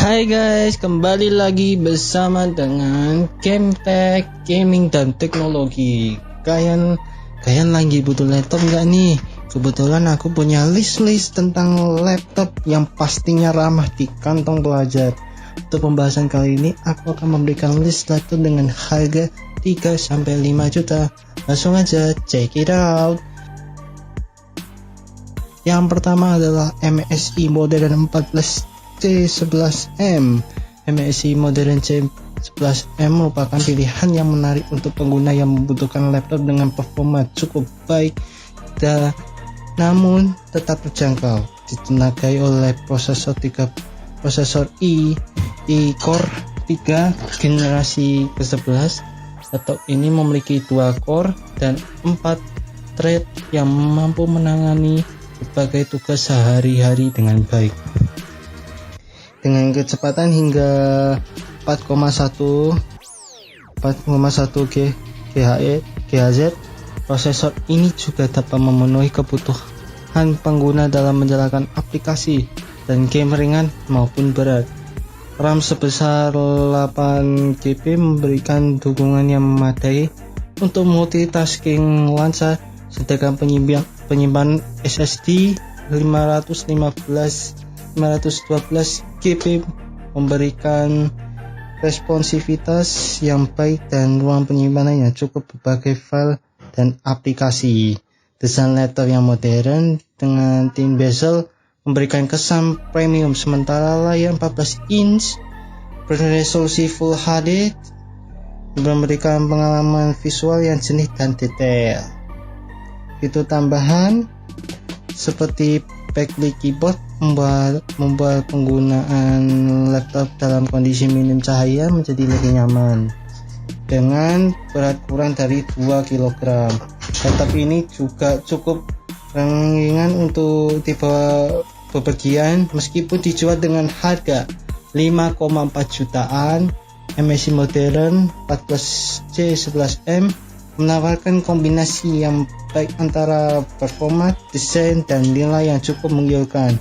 Hai guys, kembali lagi bersama dengan Gametech Gaming dan Teknologi. Kalian lagi butuh laptop nggak nih? Kebetulan aku punya list tentang laptop yang pastinya ramah di kantong pelajar. Untuk pembahasan kali ini, aku akan memberikan list laptop dengan harga 3-5 juta. Langsung aja, check it out. Yang pertama adalah MSI Modern 14C11M. MSI Modern C11M merupakan pilihan yang menarik untuk pengguna yang membutuhkan laptop dengan performa cukup baik namun tetap terjangkau. Ditenagai oleh prosesor i-Core 3 generasi ke-11. Laptop ini memiliki 2 core dan 4 thread yang mampu menangani berbagai tugas sehari-hari dengan baik. Dengan kecepatan hingga 4,1 GHz, prosesor ini juga dapat memenuhi kebutuhan pengguna dalam menjalankan aplikasi dan game ringan maupun berat. RAM sebesar 8GB memberikan dukungan yang memadai untuk multitasking lancar, sedangkan penyimpanan SSD 512GB memberikan responsivitas yang baik dan ruang penyimpanannya cukup berbagai file dan aplikasi. Desain laptop yang modern dengan thin bezel memberikan kesan premium, sementara layar 14 inch berresolusi Full HD memberikan pengalaman visual yang jernih dan detail. Fitur tambahan seperti backlit keyboard membuat penggunaan laptop dalam kondisi minim cahaya menjadi lebih nyaman. Dengan berat kurang dari 2 kg, laptop ini juga cukup ringan untuk dibawa bepergian meskipun dijual dengan harga 5,4 jutaan. MSI Modern 14C11M menawarkan kombinasi yang baik antara performa, desain, dan nilai yang cukup menggiurkan.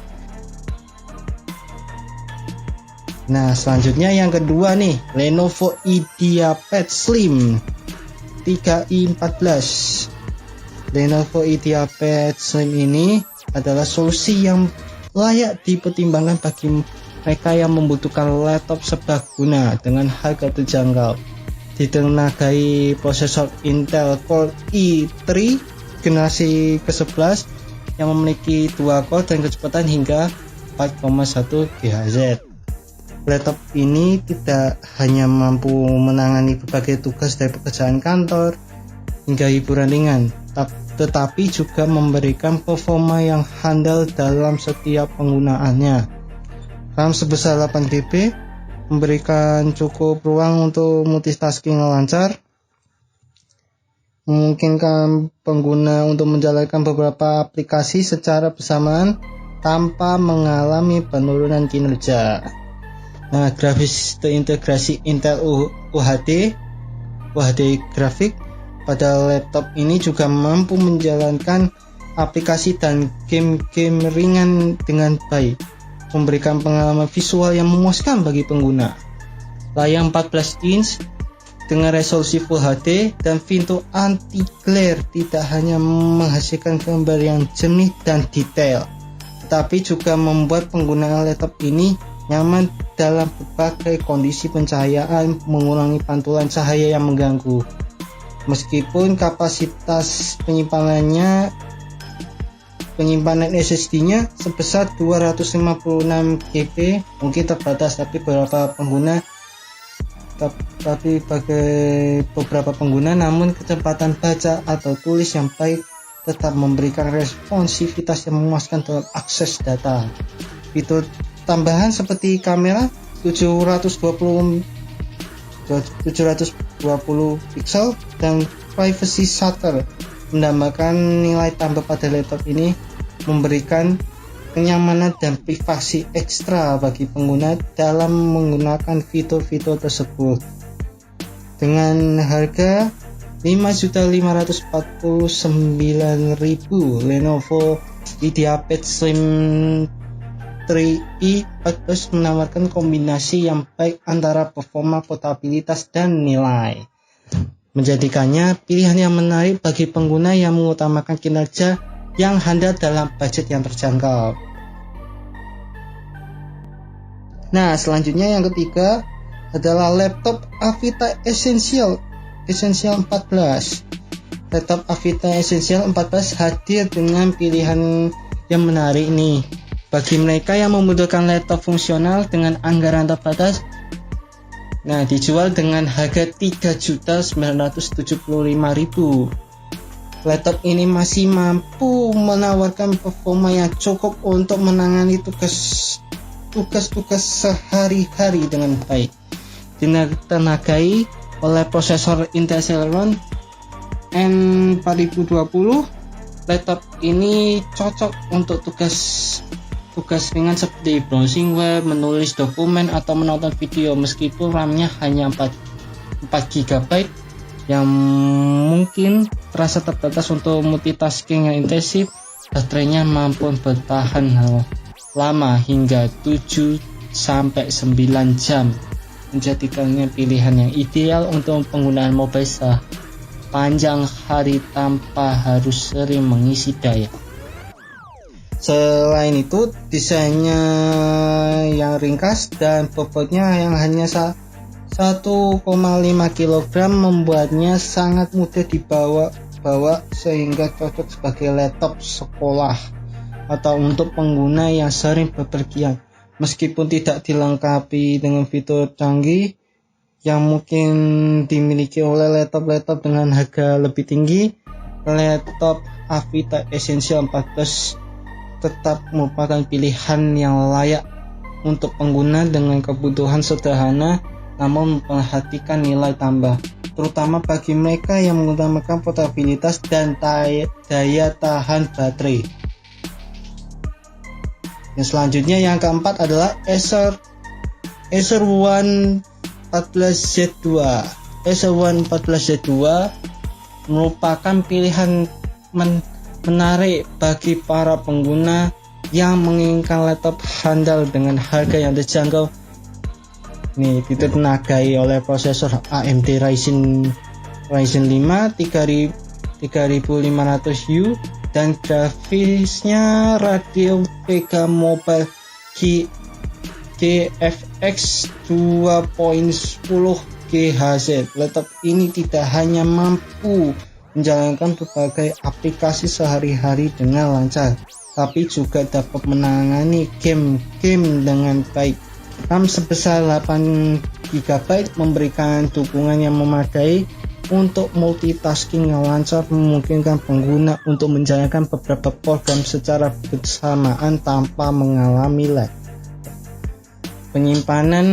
Nah, selanjutnya yang kedua nih, Lenovo IdeaPad Slim 3i14. Lenovo IdeaPad Slim ini adalah solusi yang layak dipertimbangkan bagi mereka yang membutuhkan laptop serbaguna dengan harga terjangkau. Ditenagai prosesor Intel Core i3 generasi ke-11 yang memiliki 2 core dan kecepatan hingga 4,1 GHz. Laptop ini tidak hanya mampu menangani berbagai tugas dari pekerjaan kantor hingga hiburan ringan, tetapi juga memberikan performa yang handal dalam setiap penggunaannya. RAM sebesar 8GB memberikan cukup ruang untuk multitasking lancar, memungkinkan pengguna untuk menjalankan beberapa aplikasi secara bersamaan tanpa mengalami penurunan kinerja. Nah, grafis terintegrasi Intel UHD grafik pada laptop ini juga mampu menjalankan aplikasi dan game-game ringan dengan baik, memberikan pengalaman visual yang memuaskan bagi pengguna. Layar 14 inch dengan resolusi Full HD dan fitur anti-glare tidak hanya menghasilkan gambar yang jernih dan detail, tetapi juga membuat penggunaan laptop ini nyaman dalam berbagai kondisi pencahayaan, mengurangi pantulan cahaya yang mengganggu. Meskipun kapasitas penyimpanan SSD-nya sebesar 256GB mungkin terbatas, tapi bagi beberapa pengguna namun kecepatan baca atau tulis yang baik tetap memberikan responsivitas yang memuaskan dalam akses data. Fitur tambahan seperti kamera 720 pixel dan privacy shutter menambahkan nilai tambah pada laptop ini, memberikan kenyamanan dan privasi ekstra bagi pengguna dalam menggunakan fitur-fitur tersebut. Dengan harga 5.549.000, Lenovo IdeaPad Slim baterai i14 menawarkan kombinasi yang baik antara performa, portabilitas, dan nilai, menjadikannya pilihan yang menarik bagi pengguna yang mengutamakan kinerja yang handal dalam budget yang terjangkau. Nah, selanjutnya yang ketiga adalah laptop Avita Essential 14. Laptop Avita Essential 14 hadir dengan pilihan yang menarik nih bagi mereka yang membutuhkan laptop fungsional dengan anggaran terbatas. Nah, dijual dengan harga 3.975.000. Laptop ini masih mampu menawarkan performa yang cukup untuk menangani tugas-tugas sehari-hari dengan baik. Ditenagai oleh prosesor Intel Celeron N4020, laptop ini cocok untuk tugas ringan seperti browsing web, menulis dokumen, atau menonton video. Meskipun RAM-nya hanya 4 GB yang mungkin terasa terbatas untuk multitasking yang intensif, baterainya mampu bertahan lama hingga 7-9 jam, menjadikannya pilihan yang ideal untuk penggunaan mobile sepanjang hari tanpa harus sering mengisi daya. Selain itu, desainnya yang ringkas dan bobotnya yang hanya 1,5 kg membuatnya sangat mudah dibawa sehingga cocok sebagai laptop sekolah atau untuk pengguna yang sering bepergian. Meskipun tidak dilengkapi dengan fitur canggih yang mungkin dimiliki oleh laptop dengan harga lebih tinggi, laptop Avita Essential 14 tetap merupakan pilihan yang layak untuk pengguna dengan kebutuhan sederhana namun memperhatikan nilai tambah, terutama bagi mereka yang mengutamakan portabilitas dan daya tahan baterai. Yang selanjutnya yang keempat adalah Acer One 14Z2. Acer One 14Z2 merupakan pilihan menarik bagi para pengguna yang menginginkan laptop handal dengan harga yang terjangkau. Nih, ditenagai oleh prosesor AMD Ryzen 5 3500U dan grafisnya Radeon Vega Mobile GFX 2.10 GHz. Laptop ini tidak hanya mampu menjalankan berbagai aplikasi sehari-hari dengan lancar, tapi juga dapat menangani game-game dengan baik. RAM sebesar 8 GB memberikan dukungan yang memadai untuk multitasking yang lancar, memungkinkan pengguna untuk menjalankan beberapa program secara bersamaan tanpa mengalami lag. Penyimpanan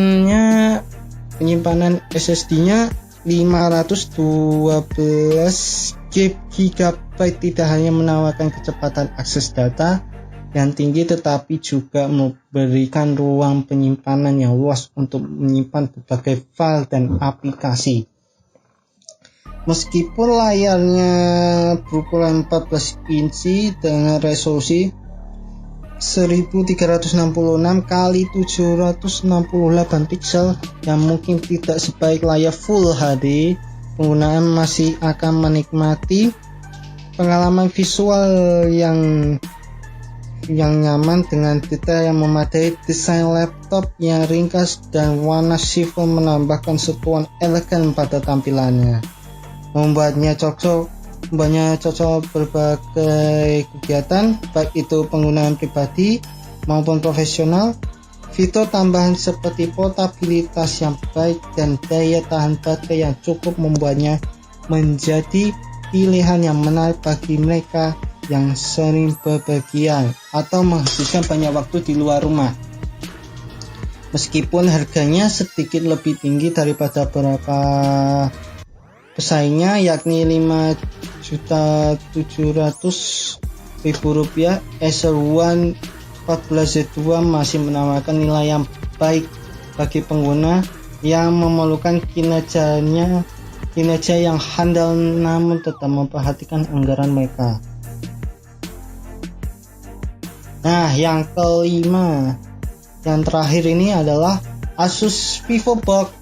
SSD-nya 512 GB tidak hanya menawarkan kecepatan akses data yang tinggi, tetapi juga memberikan ruang penyimpanan yang luas untuk menyimpan berbagai file dan aplikasi. Meskipun layarnya berukuran 14 inci dengan resolusi 1366 x 768 pixel yang mungkin tidak sebaik layar Full HD, penggunaan masih akan menikmati pengalaman visual yang nyaman dengan detail yang memadai. Desain laptop yang ringkas dan warna chiffon menambahkan sentuhan elegan pada tampilannya, membuatnya cocok berbagai kegiatan, baik itu penggunaan pribadi maupun profesional. Fitur tambahan seperti portabilitas yang baik dan daya tahan baterai yang cukup membuatnya menjadi pilihan yang menarik bagi mereka yang sering bepergian atau menghabiskan banyak waktu di luar rumah. Meskipun harganya sedikit lebih tinggi daripada beberapa pesaingnya, yakni Rp5.700.000, Acer One 14Z2 masih menawarkan nilai yang baik bagi pengguna yang memerlukan kinerja yang handal namun tetap memperhatikan anggaran mereka. Nah, yang kelima, yang terakhir ini adalah Asus VivoBook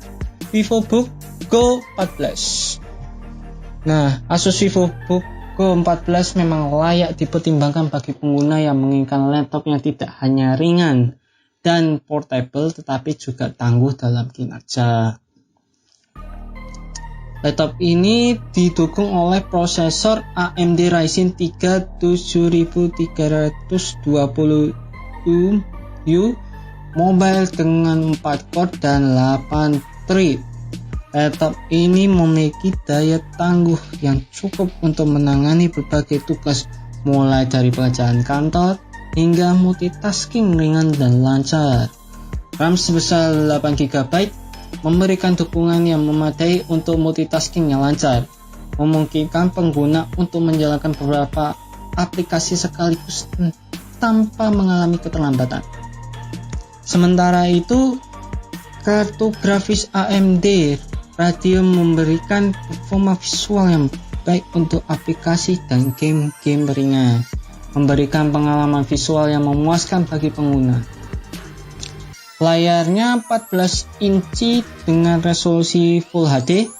Go 14. Nah, Asus VivoBook Go 14 memang layak dipertimbangkan bagi pengguna yang menginginkan laptop yang tidak hanya ringan dan portable tetapi juga tangguh dalam kinerja. Laptop ini didukung oleh prosesor AMD Ryzen 3 7320U mobile dengan 4 core dan 8 thread. Laptop ini memiliki daya tangguh yang cukup untuk menangani berbagai tugas mulai dari pekerjaan kantor hingga multitasking ringan dan lancar. RAM sebesar 8GB memberikan dukungan yang memadai untuk multitasking yang lancar, memungkinkan pengguna untuk menjalankan beberapa aplikasi sekaligus tanpa mengalami keterlambatan. Sementara itu, kartu grafis AMD Radeon memberikan performa visual yang baik untuk aplikasi dan game-game ringan, memberikan pengalaman visual yang memuaskan bagi pengguna. Layarnya 14 inci dengan resolusi Full HD,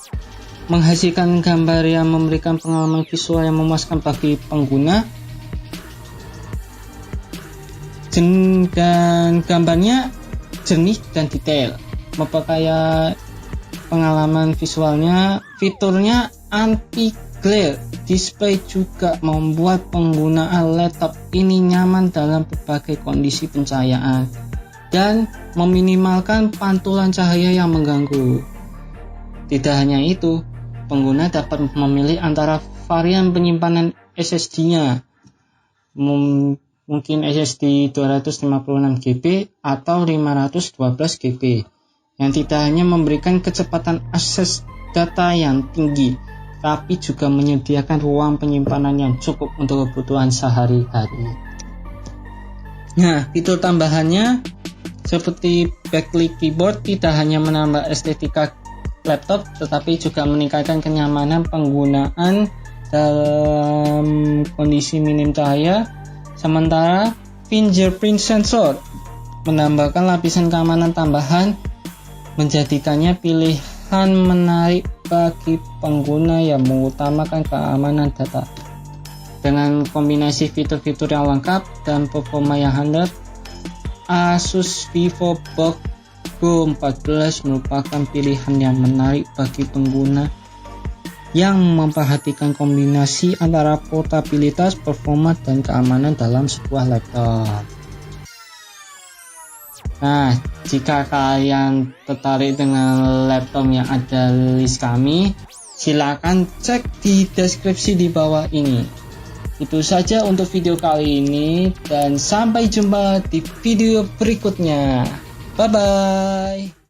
menghasilkan gambar yang memberikan pengalaman visual yang memuaskan bagi pengguna, dan gambarnya jernih dan detail. Memperkaya pengalaman visualnya, fiturnya anti-glare display juga membuat penggunaan laptop ini nyaman dalam berbagai kondisi pencahayaan dan meminimalkan pantulan cahaya yang mengganggu. Tidak hanya itu, pengguna dapat memilih antara varian penyimpanan SSD-nya, mungkin SSD 256GB atau 512GB, yang tidak hanya memberikan kecepatan akses data yang tinggi, tapi juga menyediakan ruang penyimpanan yang cukup untuk kebutuhan sehari-hari. Nah, fitur tambahannya seperti backlit keyboard tidak hanya menambah estetika laptop, tetapi juga meningkatkan kenyamanan penggunaan dalam kondisi minim cahaya. Sementara fingerprint sensor menambahkan lapisan keamanan tambahan, menjadikannya pilihan menarik bagi pengguna yang mengutamakan keamanan data. Dengan kombinasi fitur-fitur yang lengkap dan performa yang handal, Asus VivoBook Go 14 merupakan pilihan yang menarik bagi pengguna yang memperhatikan kombinasi antara portabilitas, performa, dan keamanan dalam sebuah laptop. Nah, jika kalian tertarik dengan laptop yang ada list kami, silakan cek di deskripsi di bawah ini. Itu saja untuk video kali ini, dan sampai jumpa di video berikutnya. Bye bye.